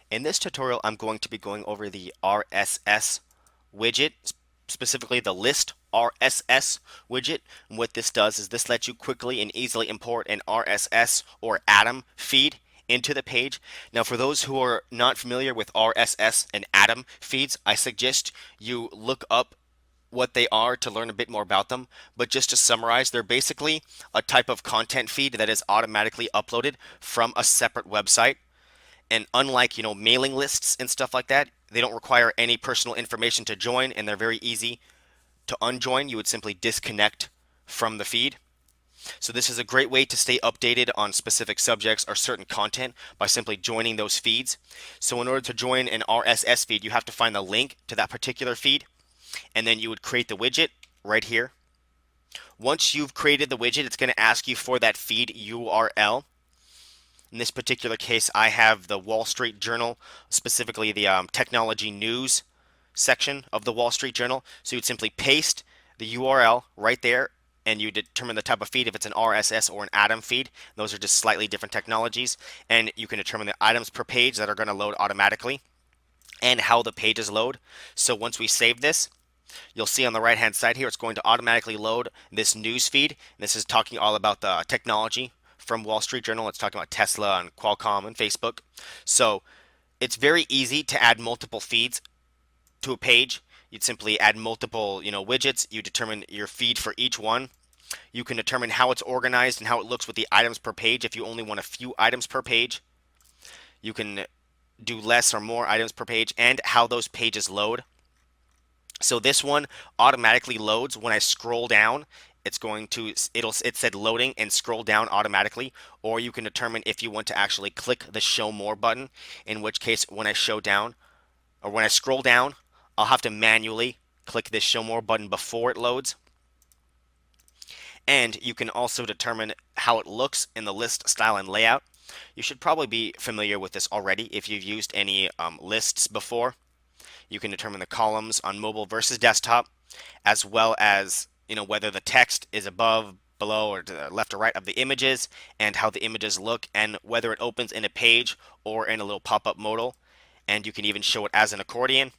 In this tutorial, I'm going to be going over the RSS widget, specifically the list RSS widget. And what this does is this lets you quickly and easily import an RSS or Atom feed into the page. Now, for those who are not familiar with RSS and Atom feeds, I suggest you look up what they are to learn a bit more about them. But just to summarize, they're basically a type of content feed that is automatically uploaded from a separate website. And unlike, mailing lists and stuff like that, they don't require any personal information to join, and they're very easy to unjoin. You would simply disconnect from the feed. So this is a great way to stay updated on specific subjects or certain content by simply joining those feeds. So in order to join an RSS feed, you have to find the link to that particular feed, and then you would create the widget right here. Once you've created the widget, it's going to ask you for that feed URL. In this particular case, I have the Wall Street Journal, specifically the technology news section of the Wall Street Journal. So you'd simply paste the URL right there, and you determine the type of feed, if it's an RSS or an Atom feed. Those are just slightly different technologies. And you can determine the items per page that are going to load automatically and how the pages load. So once we save this, you'll see on the right hand side here, it's going to automatically load this news feed. This is talking all about the technology from Wall Street Journal. It's talking about Tesla and Qualcomm and Facebook. So it's very easy to add multiple feeds to a page. You'd simply add multiple, widgets. You determine your feed for each one. You can determine how it's organized and how it looks with the items per page. If you only want a few items per page, you can do less or more items per page, and how those pages load. So this one automatically loads when I scroll down. It said loading and scroll down automatically, or you can determine if you want to actually click the show more button, in which case when I scroll down, I'll have to manually click this show more button before it loads. And you can also determine how it looks in the list style and layout. You should probably be familiar with this already if you've used any lists before. You can determine the columns on mobile versus desktop, as well as whether the text is above, below, or to the left or right of the images, and how the images look, and whether it opens in a page or in a little pop-up modal. And you can even show it as an accordion.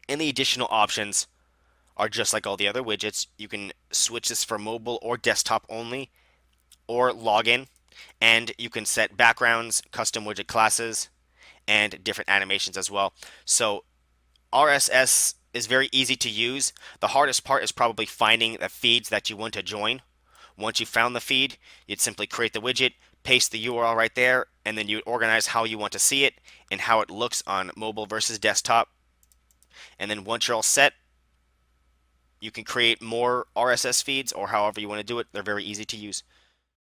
And the additional options are just like all the other widgets. You can switch this for mobile or desktop only, or login, and you can set backgrounds, custom widget classes, and different animations as well. So RSS is very easy to use. The hardest part is probably finding the feeds that you want to join. Once you found the feed, you'd simply create the widget, paste the URL right there, and then you'd organize how you want to see it and how it looks on mobile versus desktop. And then once you're all set, you can create more RSS feeds or however you want to do it. They're very easy to use.